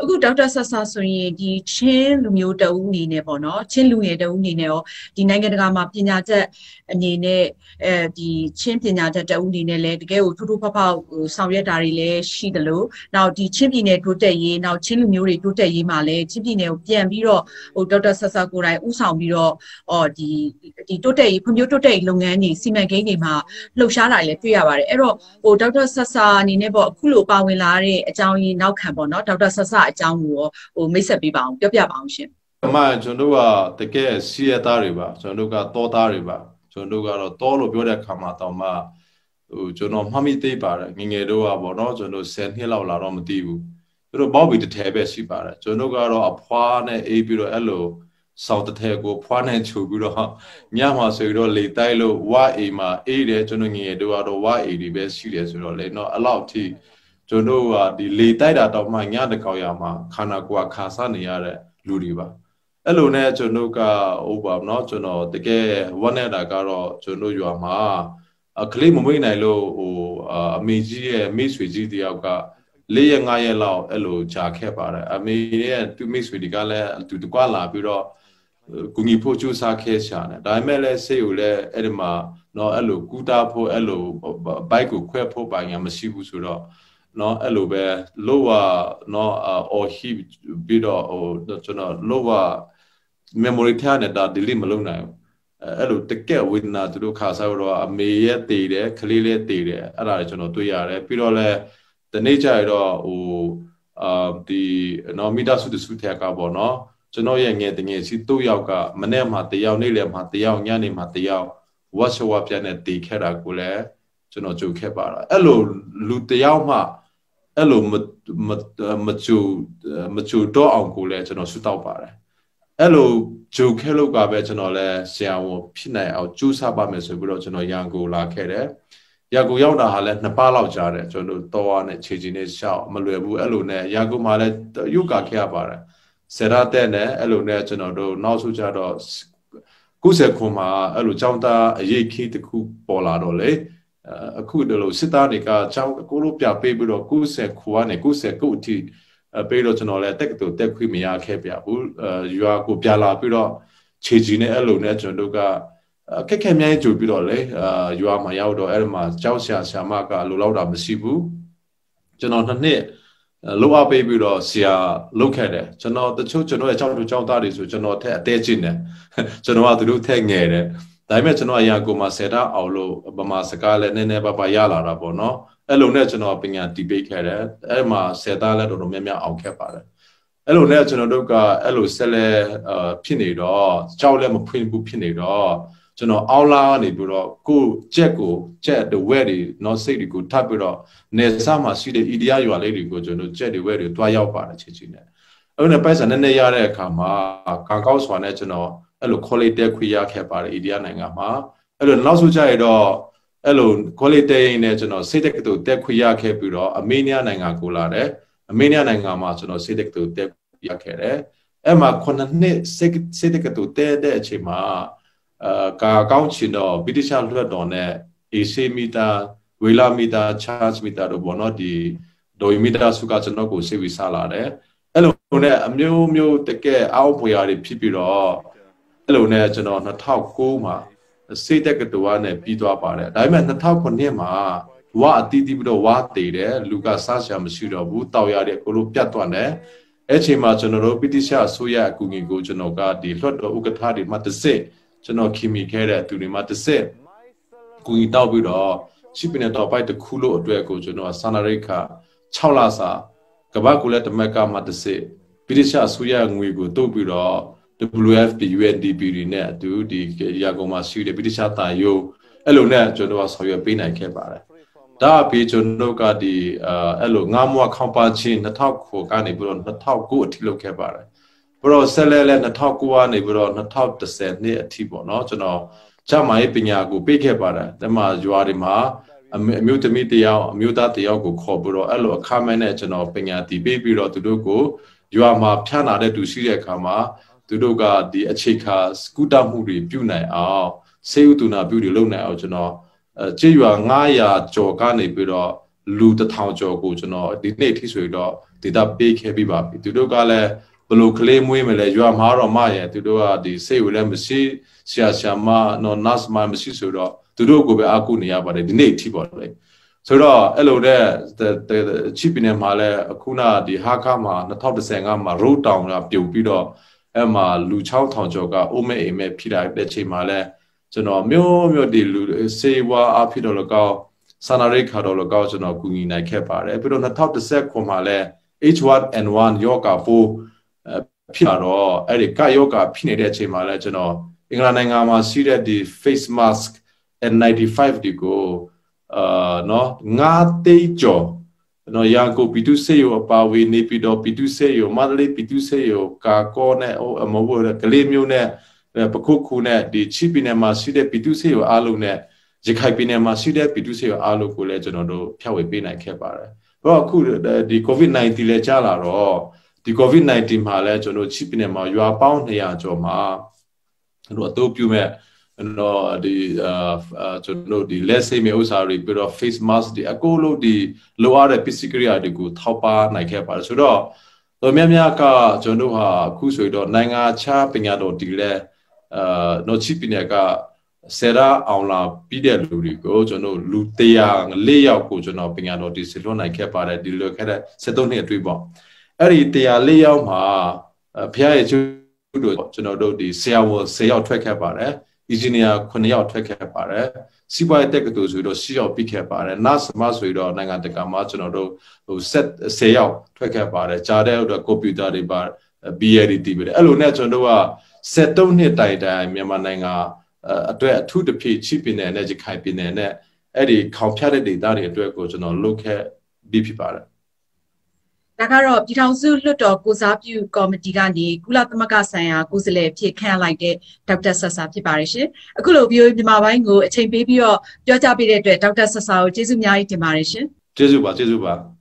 အခုဒေါက်တာဆဆာဆိုရင်ဒီချင်းလူမျိုးတအုပ်အနေနဲ့ပေါ့နော်ချင်းလူငယ်တအုပ်အနေနဲ့ရောဒီနိုင်ငံတကာမှာပညာတတ်အနေနဲ့ဒီချင်းပညာတတ်တအုပ်အနေနဲ့လည်းတကယ်ကိုထူးထူးဖောက်ဖောက်ဆောင်ရွက်တာတွေလည်းရှိတယ်လို့နောက်ဒီချင်းပြည်နယ်တိုးတက်ရေးနောက်ချင်းလူမျိုးတွေတိုးတက်ရေးမှာလည်းချင်းပြည်နယ်ကိုပြန်ပြီးတော့ဒေါက်တာဆဆာကိုယ်တိုင်ဦးဆောင်ပြီးတော့ဒီတိုးတက်ရေးဖွံ့ဖြိုးတိုးတက်ရေးလုပ်ငန်းတွေစီမံကိန်းတွေမှာလှုပ်ရှားတာလည်းတွေ့ရပါတယ်အဲ့တော့ဒေါက်တာဆဆာအနေနဲ့ပေါ့အခုလိုပါဝင်လာတဲ့အကြောင်းရင်းနောက်ခံပေါ့နော်ဒေါက်တာဆဆာအကြောင်းကိုမိတ်ဆက်ပေးပါအောင်ပြောပြပါအောင်ရှင်အမှန်ကျွန်တော်ကတကယ်စီရသားတွေပါကျွန်တော်ကတောသားတွေပါကျွန်တော်ကတော့တောလို့ပြောတဲ့အခါမှာတော့မှကျွန်တော်မှတ်မိသေးပါတယ်ငငယ်တော့ပေါ့နော်ကျွန်တော်10နှစ်လောက်လာတော့မသိဘူးသူတို့ဘောက်ဘီတစ်ထဲပဲရှိပါတယ်ကျွန်တော်ကတော့အဖွားနဲ့အေးပြီးတော့အဲ့လိုစောက်တစ်ထဲကိုဖွားနဲ့ချုပ်ပြီးတော့ညမှာဆိုတော့လေတိုက်လို့ဝါအိမ်မှာအေးတယ်ကျွန်တော်ငငယ်တော့ဝါအိမ်တွေပဲရှိတယ်ဆိုတော့လေနော်အဲ့လောက်ထိကျွန်တော်ကဒီလေတိုက်တာတော့မှညတကောင်ရမှာခန္ဓာကိုယ်ခါစားနေရတဲ့လူတွေပါအဲ့လိုနဲ့ကျွန်တော်ကဟိုပါเนาะကျွန်တော်တကယ်ဝတ်နေတာကတော့ကျွန်တော်ရွာမှာကလေးမမွေးနိုင်လို့ဟိုအမေကြီးရဲ့မိဆွေကြီးတယောက်က4ရက်5ရက်လောက်အဲ့လိုကြာခဲ့ပါတယ်အမေရဲ့သူမိဆွေဒီကလည်းသူတကွာလာပြီးတော့ကူညီဖို့ကြိုးစားခဲ့ရှာတယ်ဒါပေမဲ့လည်းစိတ်ကိုလည်းအဲ့ဒီမှာเนาะအဲ့လိုကူတာဖို့အဲ့လိုဘိုက်ကိုခွဲဖို့ပိုင်ရမရှိဘူးဆိုတော့เนาะအဲ့လိုပဲလောကเนาะအော်ဟီပြီးတော့ဟိုကျွန်တော်လောကmemory ထားနေတာ delete မလုပ်နိုင်ဘူးအဲ့လိုတကယ်ဝေဒနာသူတို့ခါစားတော့အမေရဲ့တည်တယ်ခလေးလေးတည်တယ်အဲ့ဒါတွေကျွန်တော်တွေ့ရတယ်ပြီးတော့လဲဒီနေ့ကျရတော့ဟိုဒီနော်မိသားစုတစုထက်ကပေါ့နော်ကျွန်တော်ရဲ့ငယ်တငယ်စီ၃ယောက်ကမနေ့မှတယောက်နေ့လည်းမှတယောက်ညနေမှတယောက်ဝတ်ရှဝပြန်နဲ့တည်ခဲ့တာကိုလည်းကျွန်တော်ကြုံခဲ့ပါတာအဲ့လိုလူတယောက်မှအဲ့လိုမကြုံတော့အောင်ကိုလည်းကျွန်တော်ဆုတောက်ပါတယ်အဲ့လိုဂျိုခဲလို့ကပဲကျွန်တော်လဲဆရာဝန်ဖြစ်နိုင်အောင်ကြိုးစားပါမယ်ဆိုပြီးတော့ကျွန်တော်ရန်ကုန်လာခဲ့တယ်ရန်ကုန်ရောက်တာဟာလဲ2ပတ်လောက်ကြာတယ်ကျွန်တော်တော့နဲ့ခြေချင်းနဲ့ရှောက်မလွယ်ဘူးအဲ့လိုနဲ့ရန်ကုန်မှာလဲရုပ်ကခဲ့ရပါတယ်ဆရာတဲ့နဲ့အဲ့လိုနဲ့ကျွန်တော်တို့နောက်ဆုံးကြတော့90ခုမှာအဲ့လိုကျောင်းသားအရေးခေတခုပေါ်လာတော့လေအခုဒီလိုစစ်သားတွေကကျောင်းကိုလိုပြပေးပြီးတော့90ခုကနေ90ခုအထိပြီးတော့ကျွန်တော်လည်းတက်တူတက်ခွင့်မရခဲ့ပြဘူးရွာကိုပြလာပြီးတော့ခြေကြီးနဲ့အဲ့လိုနဲ့ကျွန်တော်တို့ကခက်ခဲမြိုင်းကြိုပြီးတော့လေရွာမှာရောက်တော့အဲ့ဒီမှာကြောက်ဆရာမကလိုလောက်တာမရှိဘူးကျွန်တော်2နှစ်လောက်အပ်ပြီးတော့ဆရာလုပ်ခဲ့တယ်ကျွန်တော်တချို့ကျွန်တော်ရဲ့ကျောင်းသားတွေဆိုကျွန်တော်ထက်အသေးချင်းတယ်ကျွန်တော်ကသူတို့ထက်ငယ်တယ်ဒါပေမဲ့ကျွန်တော်အရာကိုမှ10တာအောင်လို့ဗမာစကားလည်းနည်းနည်းပါရလာတာပေါ့နော်အဲ့လိုနဲ့ကျွန်တော်ပညာတည်ပေးခဲ့တယ်အဲ့မှာ10သားလည်းတော်တော်များများအောင်ခဲ့ပါတယ်အဲ့လိုနဲ့ကျွန်တော်တို့ကအဲ့လိုဆက်လဲဖြစ်နေတော့ကြောက်လည်းမဖွင့်ဘူးဖြစ်နေတော့ကျွန်တော်အောင်းလာနေပြီးတော့ကိုချက်the way တွေနော်စိတ်တွေကိုထပ်ပြီးတော့နေစားမှာရှိတဲ့ idea ရွာလေးတွေကိုကျွန်တော်ချက်the way တွေတွားရောက်ပါတယ်ချစ်ချင်းနဲ့အဲ့လိုပိုက်ဆံနည်းနည်းရတဲ့အခါမှာကောင်းစွာနဲ့ကျွန်တော်အဲ့လို quality ခွေရခဲ့ပါတယ် idea နိုင်ငံမှာအဲ့လိုနောက်ဆုံးကြရတော့အဲ့လို quality နဲ့ကျွန်တော်စိတ်တက်ကတူတက်ခွေရခဲ့ပြီးတော့အမေးနီးယားနိုင်ငံကိုလာတယ်အမေးနီးယားနိုင်ငံမှာကျွန်တော်စိတ်တက်ကတူတက်ရခဲ့တယ်အဲ့မှာ9နှစ်စိတ်တက်ကတူတက်တဲ့အချိန်မှာကာကောင်းချင်တော့ဗြိတိရှလွှတ်တော်နဲ့ AC မီတာဝေလာမီတာ charge မီတာတို့ဘောနော်ဒီဒိုမီတာစုကကျွန်တော်ကိုစေဝီစားလာတယ်အဲ့လိုနဲ့အမျိုးတကယ်အောက်ပွေရာတွေဖြစ်ပြီးတော့အဲ့လိုနဲ့ကျွန်တော်2009မှာစိတ်တက်ကတူနဲ့ပြီးသွားပါတယ်ဒါပေမဲ့2009မှာဝါအတီးတီးပြီးတော့ဝါတည်တယ်လူကစားရှာမရှိတော့ဘူးတောက်ရတဲ့ကိုလိုပြတ်သွားတယ်အဲ့ချိန်မှာကျွန်တော်တို့ဗြိတိရှအစိုးရအကူအညီကိုကျွန်တော်ကဒီလွှတ်တော်ဥက္ကဋ္ဌတွေမှတစ်စစ်ကျွန်တော်ခင်မိခဲ့တဲ့သူတွေမှတစ်စစ်ကူညီတောက်ပြီးတော့ရှိပင်းတော်ပိုက်တစ်ခုလို့အတွက်ကိုကျွန်တော်စာနာရိတ်ခ6လစာကဘာကူလက်တမက်ကမှတစ်စစ်ဗြိတိရှအစိုးရငွေကိုတုတ်ပြီးတော့ WFP UNDP တွေနဲ့အတူဒီရာကုန်မှာရှိတဲ့ဗြိတိရှတာယိုအဲ့လိုနဲ့ကျွန်တော်ဆောင်ရွက်ပေးနိုင်ခဲ့ပါတယ်ဒါအပြင်ကျွန်တော်ကဒီအဲ့လိုငါးမွားခေါပါချင်း2009ကနေပြီးတော့2009အထိလုပ်ခဲ့ပါတယ်ပြီးတော့ဆက်လဲ2009ကနေပြီးတော့2010နှစ်အထိပေါ့နော်ကျွန်တော်ကျမရေးပညာကိုပေးခဲ့ပါတယ်ဒါမှရွာတွေမှာအမျိုးသမီးတယောက်အမျိုးသားတယောက်ကိုခေါ်ပြီးတော့အဲ့လိုအခမဲ့နဲ့ကျွန်တော်ပညာတည်ပေးပြီးတော့သူတို့ကိုရွာမှာဖြန့်လာတဲ့သူရှိတဲ့အခါမှာသူတို့ကဒီအခြေခံစကူတာမှုတွေပြုနိုင်အောင်စေဥတူနာပြုတွေလုပ်နိုင်အောင်ကျွန်တော်ကျေးရွာ900ကျော်ကနေပြီးတော့ လူတစ်ထောင်ကျော်ကိုကျွန်တော်ဒီနေ့ထိဆိုတော့ဒေတာပေးခဲ့ပြီးပါပြီသူတို့ကလည်းဘလို့ကလေးမွေးမလဲရွာမှာတော့မရဲ့သူတို့ကဒီစိတ်ဝင်လည်းမရှိဆရာမနော်နတ်မမရှိဆိုတော့သူတို့ကိုပဲအကူနေရပါတယ်ဒီနေ့ထိပေါ့လေဆိုတော့အဲ့လိုတဲ့ချစ်ပင်နယ်မှာလည်းအခုနဒီဟာခါမှာ2015မှာရိုးတောင်ကပြုတ်ပြီးတော့အဲ့မှာလူ6000ကျော်ကအိုးမဲအိမ်မဲဖြစ်လာတဲ့ချိန်မှာလည်းကျွန်တော်မျိုးဒီလူစေဝါအဖြစ်တော့လကောက်ဆန္ဒရိတ်ခါတော့လကောက်ကျွန်တော်ကူညီနိုင်ခဲ့ပါတယ်ပြီးတော့2019မှာလည်း H1N1 ယောဂါ4ဖြစ်လာတော့အဲ့ဒီကယောဂါဖြစ်နေတဲ့အချိန်မှာလည်းကျွန်တော်အင်္ဂလန်နိုင်ငံမှာရှိတဲ့ဒီ face mask N95 ဒီကိုနော်9သိန်းကျော်နော်ရန်ကုန်ပြည်သူ့ဆေးရုံအပါအဝင်နေပြည်တော်ပြည်သူ့ဆေးရုံမန္တလေးပြည်သူ့ဆေးရုံကာကောနဲ့မဟုတ်ဘူးကလေးမျိုးနဲ့ပခုတ်ခုနဲ့ဒီချီပြည်နယ်မှာရှိတဲ့ပြည်သူ့ဆေးရုံအားလုံးနဲ့ရခိုင်ပြည်နယ်မှာရှိတဲ့ပြည်သူ့ဆေးရုံအားလုံးကိုလည်းကျွန်တော်တို့ဖြန့်ဝေပေးနိုင်ခဲ့ပါတယ်။ဘာအခုဒီ COVID-19 လည်းကြာလာတော့ဒီ COVID-19 မှာလည်းကျွန်တော်ချီပြည်နယ်မှာရွာပေါင်း200ကျော်မှာတို့အတူပြုမဲ့နော်ဒီကျွန်တော်ဒီလက်ဆေးမြေဥစ္စာတွေပြီးတော့ face mask ဒီအကုန်လုံးဒီလိုအပ်တဲ့ပစ္စည်းကိရိယာတွေကိုထောက်ပံ့နိုင်ခဲ့ပါတယ်ဆိုတော့များကကျွန်တော်ဟာအခုဆိုတော့နိုင်ငံခြားပညာတော်ဒီလဲနော်ချီပြည်နယ်ကဆရာအောင်လာပြီးတဲ့လူတွေကိုကျွန်တော်လူ104ယောက်ကိုကျွန်တော်ပညာတော်ဒီဆလွတ်နိုင်ခဲ့ပါတယ်ဒီလိုခဲ့တဲ့73နှစ်အတွင်းပေါ့အဲ့ဒီ104ယောက်မှာဖျားရဲ့ကျိုးတို့ကျွန်တော်တို့ဒီဆရာဝန်10ယောက်ထွက်ခဲ့ပါတယ်engineer 9ယောက်ထွက်ခဲ့ပါတယ်စီးပွားရေးတက္ကသိုလ်ဆိုတော့10ယောက်ပြီးခဲ့ပါတယ် NAS မှာဆိုတော့နိုင်ငံတကာမှာကျွန်တော်တို့ဟိုဆက်10ယောက်ထွက်ခဲ့ပါတယ်ကြားတဲ့တော့ကွန်ပျူတာတွေပါ BLT ပဲအဲ့လိုနဲ့ကျွန်တော်တို့က73နှစ်တိုင်မြန်မာနိုင်ငံအတွက်အထူးတစ်ဖြစ်ချစ်ပြည်နယ်နဲ့ရခိုင်ပြည်နယ်နဲ့အဲ့ဒီခေါင်ဖြတ်တဲ့ဒေသတွေအတွက်ကိုကျွန်တော်လုပ်ခဲ့ပြီးဖြစ်ပါတယ်ဒါကတော့ပြည်ထောင်စုလွှတ်တော်ကိုစားပြုကော်မတီကနေကုလသမဂ္ဂဆိုင်ရာကိုယ်စားလှယ်ဖြစ်ခန့်လိုက်တဲ့ဒေါက်တာဆဆာဖြစ်ပါတယ်ရှင်။အခုလို VOA မြန်မာပိုင်းကိုအချိန်ပေးပြီးတော့ပြောကြားပေးတဲ့အတွက်ဒေါက်တာဆဆာကိုကျေးဇူးအများကြီးတင်ပါတယ်ရှင်။ကျေးဇူးပါ